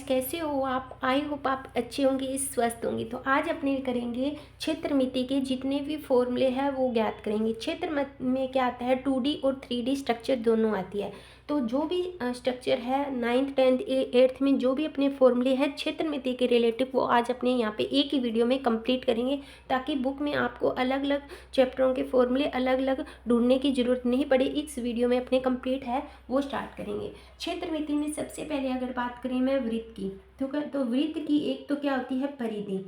कैसे हो आप? आई होप आप अच्छे होंगे, स्वस्थ होंगे। तो आज अपने करेंगे क्षेत्रमिति के जितने भी फॉर्मूले हैं वो ज्ञात करेंगे। क्षेत्र में क्या आता है, 2D और 3D स्ट्रक्चर दोनों आती है। तो जो भी स्ट्रक्चर है 9th 10th 8th में जो भी अपने फॉर्मूले हैं क्षेत्रमिति के रिलेटिव, वो आज अपने यहाँ पे एक ही वीडियो में कंप्लीट करेंगे, ताकि बुक में आपको अलग अलग चैप्टरों के फॉर्मूले अलग अलग ढूंढने की जरूरत नहीं पड़े। इस वीडियो में अपने कंप्लीट है वो स्टार्ट करेंगे। क्षेत्रमिति में सबसे पहले अगर बात करें मैं वृत्त की, तो वृत्त की एक तो क्या होती है, परिधि।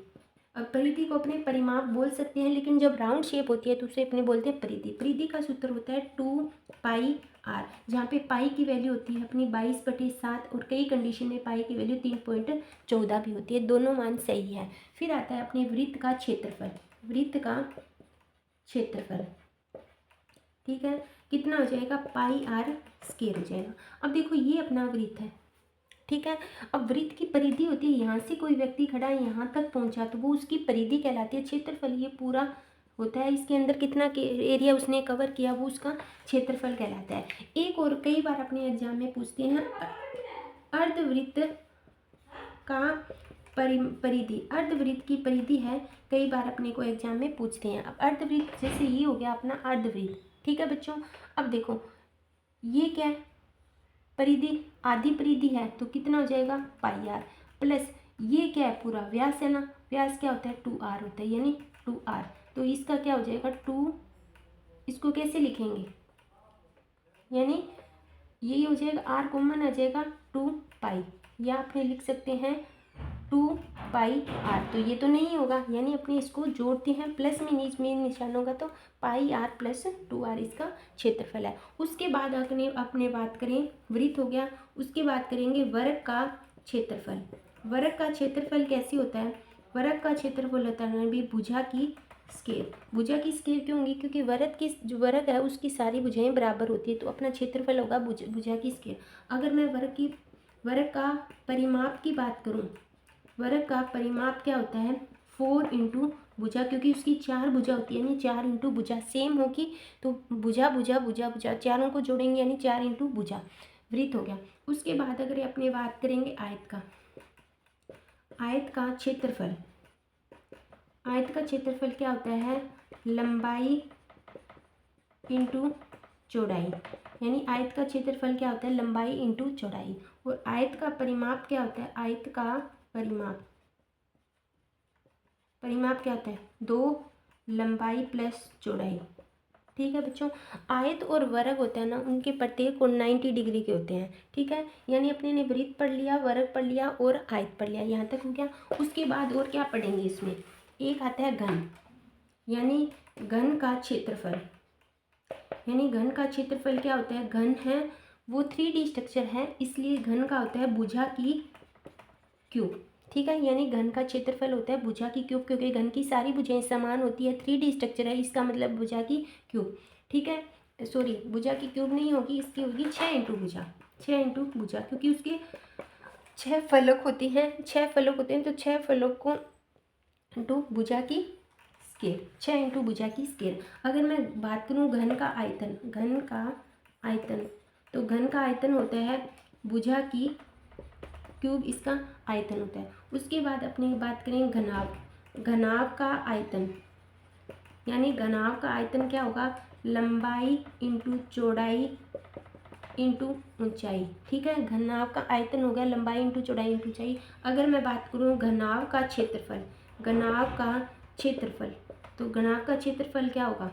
अब परिधि को अपने परिमाप बोल सकते हैं, लेकिन जब राउंड शेप होती है तो उसे अपने बोलते हैं परिधि। परिधि का सूत्र होता है 2πr, जहाँ पे पाई की वैल्यू होती है अपनी 22/7 और कई कंडीशन में पाई की वैल्यू 3.14 भी होती है। दोनों मान सही है। फिर आता है अपने वृत्त का क्षेत्रफल। वृत्त का क्षेत्रफल ठीक है, कितना हो जाएगा, πr² हो जाएगा। अब देखो ये अपना वृत्त है, ठीक है। अब वृत्त की परिधि होती है, यहाँ से कोई व्यक्ति खड़ा है यहाँ तक पहुँचा तो वो उसकी परिधि कहलाती है। क्षेत्रफल ये पूरा होता है, इसके अंदर कितना के एरिया उसने कवर किया वो उसका क्षेत्रफल कहलाता है। एक और कई बार अपने एग्जाम में पूछते हैं अर्धवृत्त का परिधि। अर्धवृत्त की परिधि है, कई बार अपने को एग्जाम में पूछते हैं। अब अर्धवृत्त जैसे ये हो गया अपना अर्धवृत्त, ठीक है बच्चों। अब देखो ये क्या है, परिधि आधी परिधि है तो कितना हो जाएगा, πr प्लस ये क्या है, पूरा व्यास है ना। व्यास क्या होता है, 2r होता है, यानी 2r। तो इसका क्या हो जाएगा 2, इसको कैसे लिखेंगे, यानी यही हो जाएगा, r कॉमन आ जाएगा 2π, या आपने लिख सकते हैं 2πr। तो ये तो नहीं होगा, यानी अपने इसको जोड़ते हैं, प्लस में नीच में निशान होगा तो πr + 2r इसका क्षेत्रफल है। उसके बाद अपने बात करें, वृत्त हो गया, उसके बाद करेंगे वर्ग का क्षेत्रफल। वर्ग का क्षेत्रफल कैसे होता है, वर्ग का क्षेत्रफल होता है भी भुजा की स्केल। भुजा की स्केल क्यों होंगी, क्योंकि वर्ग की जो वर्ग है उसकी सारी भुजाएं बराबर होती है, तो अपना क्षेत्रफल होगा भुजा की स्केल। अगर मैं वर्ग का परिमाप की बात करूँ, वर्ग का परिमाप क्या होता है, 4 इंटू भुजा, क्योंकि उसकी 4 भुजा होती है, यानी 4 इंटू भुजा सेम होगी तो भुजा भुजा भुजा भुजा चारों को जोड़ेंगे, यानी 4 इंटू भुजा। वृत्त हो गया। उसके बाद अगर अपने बात करेंगे आयत का, आयत का क्षेत्रफल। आयत का क्षेत्रफल क्या होता है, लंबाई इंटू चौड़ाई, यानी आयत का क्षेत्रफल क्या होता है, लंबाई इंटू चौड़ाई। और आयत का परिमाप क्या होता है, आयत का परिमाप क्या होता है, 2 लंबाई प्लस चौड़ाई, ठीक है बच्चों। आयत और वर्ग होता है ना, उनके प्रत्येक कोण 90 डिग्री के होते हैं, ठीक है। यानी अपने ने वृत्त पढ़ लिया, वर्ग पढ़ लिया और आयत पढ़ लिया, यहाँ तक हो गया। उसके बाद और क्या पढ़ेंगे इसमें, एक आता है घन, यानी घन का क्षेत्रफल। यानी घन का क्षेत्रफल क्या होता है, घन है वो 3D स्ट्रक्चर है, इसलिए घन का होता है भुजा की क्यूब, ठीक है। यानी घन का क्षेत्रफल होता है भुजा की क्यूब, क्योंकि घन की सारी भुजाएं समान होती है, 3D स्ट्रक्चर है, इसका मतलब भुजा की क्यूब, ठीक है। सॉरी, भुजा की क्यूब नहीं होगी, इसकी होगी 6 इंटू भुजा, 6 इंटू भुजा, क्योंकि उसके 6 फलक होते हैं, 6 फलक होते हैं, तो 6 फलक को इंटू भुजा की स्केल, 6 इंटू भुजा की स्केल। अगर मैं बात करूँ घन का आयतन, घन का आयतन, तो घन का आयतन होता है भुजा की क्यूब, इसका आयतन होता है। उसके बाद अपनी बात करें घनाभ। घनाभ का आयतन, यानी घनाभ का आयतन क्या होगा, लंबाई इंटू चौड़ाई इंटू ऊंचाई, ठीक है। घनाभ का आयतन हो गया लंबाई इंटू चौड़ाई इंटू ऊंचाई। अगर मैं बात करूँ घनाभ का क्षेत्रफल, घनाभ का क्षेत्रफल, तो घनाभ का क्षेत्रफल क्या होगा,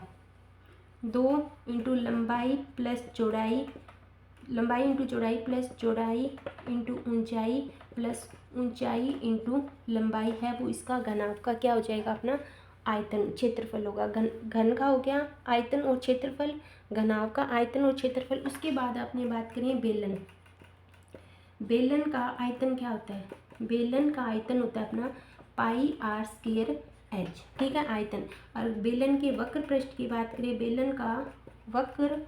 2 इंटू लंबाई प्लस चौड़ाई, लंबाई इंटू चौड़ाई प्लस चौड़ाई इंटू ऊंचाई प्लस ऊंचाई इंटू लंबाई है वो इसका घनाभ का क्या हो जाएगा, अपना आयतन क्षेत्रफल होगा। घन का हो गया आयतन और क्षेत्रफल, घनाभ का आयतन और क्षेत्रफल। उसके बाद आपने बात करें बेलन। बेलन का आयतन क्या होता है, बेलन का आयतन होता है अपना πr²h, ठीक है, आयतन। और बेलन के वक्र पृष्ठ की बात करें, बेलन का वक्र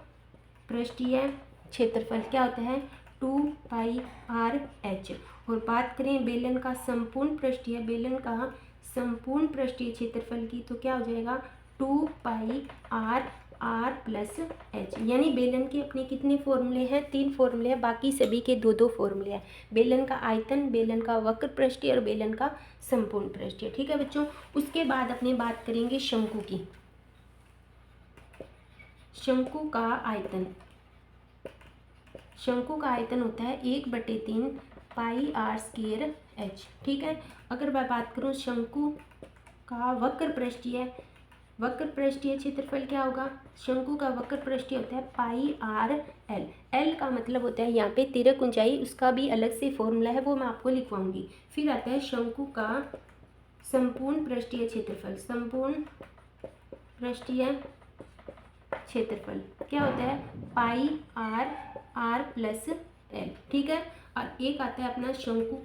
पृष्ठीय क्षेत्रफल क्या होता है, 2πrh। और बात करें बेलन का संपूर्ण पृष्ठीय, बेलन का संपूर्ण पृष्ठीय क्षेत्रफल की, तो क्या हो जाएगा 2πr आर प्लस एच। यानी बेलन के अपने कितने फॉर्मूले हैं? 3 फॉर्मूले हैं, बाकी सभी के 2-2 फॉर्मूले हैं। बेलन का आयतन, बेलन का वक्र पृष्ठीय और बेलन का संपूर्ण पृष्ठीय। ठीक है बच्चों। उसके बाद अपने बात करेंगे शंकु की। शंकु का आयतन, शंकु का आयतन होता है 1/3 पाई आर स्क्वायर एच। ठीक है। अगर मैं बात करूँ शंकु का वक्र पृष्ठीय, वक्र पृष्ठीय क्षेत्रफल क्या होगा? शंकु का वक्र पृष्ठीय होता है पाई आर एल। एल का मतलब होता है यहाँ पे तिर्यक ऊंचाई, उसका भी अलग से फॉर्मूला है, वो मैं आपको लिखवाऊंगी। फिर आता है शंकु का संपूर्ण पृष्ठीय क्षेत्रफल। संपूर्ण पृष्ठीय क्षेत्रफल क्या होता है? पाई आर, आर प्लस एल। ठीक है। और एक आता है अपना शंकु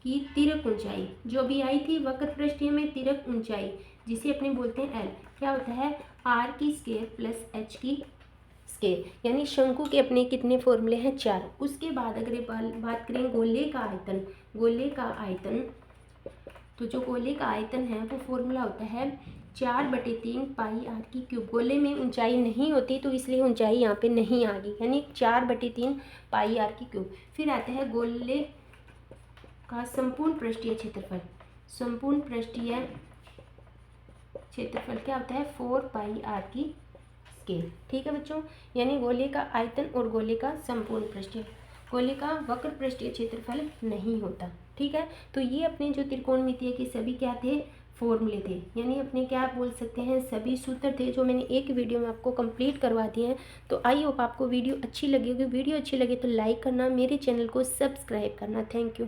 की तिर्यक ऊंचाई, जो भी आई थी वक्र पृष्ठीय में तिर्यक ऊंचाई, जिसे अपने बोलते हैं एल। क्या होता है? आर की स्क्वायर प्लस एच की स्क्वायर। यानी शंकु के अपने कितने फॉर्मूले हैं? 4। उसके बाद अगर बात करें गोले का आयतन, गोले का आयतन, तो जो गोले का आयतन है वो फॉर्मूला होता है 4/3 पाई आर की क्यूब। गोले में ऊंचाई नहीं होती तो इसलिए ऊंचाई यहाँ पे नहीं आ गई, यानी 4/3 पाई आर की क्यूब। फिर आता है गोले का संपूर्ण पृष्ठीय क्षेत्रफल। संपूर्ण पृष्ठीय क्षेत्रफल क्या होता है? 4 पाई आर की स्क्वायर। ठीक है बच्चों। यानी गोले का आयतन और गोले का संपूर्ण पृष्ठीय, गोले का वक्र पृष्ठीय क्षेत्रफल नहीं होता। ठीक है। तो ये अपने जो त्रिकोणमितीय के सभी क्या थे? फॉर्मूले थे। यानी अपने क्या बोल सकते हैं? सभी सूत्र थे, जो मैंने एक वीडियो में आपको कंप्लीट करवा दिए हैं। तो आई होप आपको वीडियो अच्छी लगी होगी। वीडियो अच्छी लगे तो लाइक करना, मेरे चैनल को सब्सक्राइब करना। Thank you.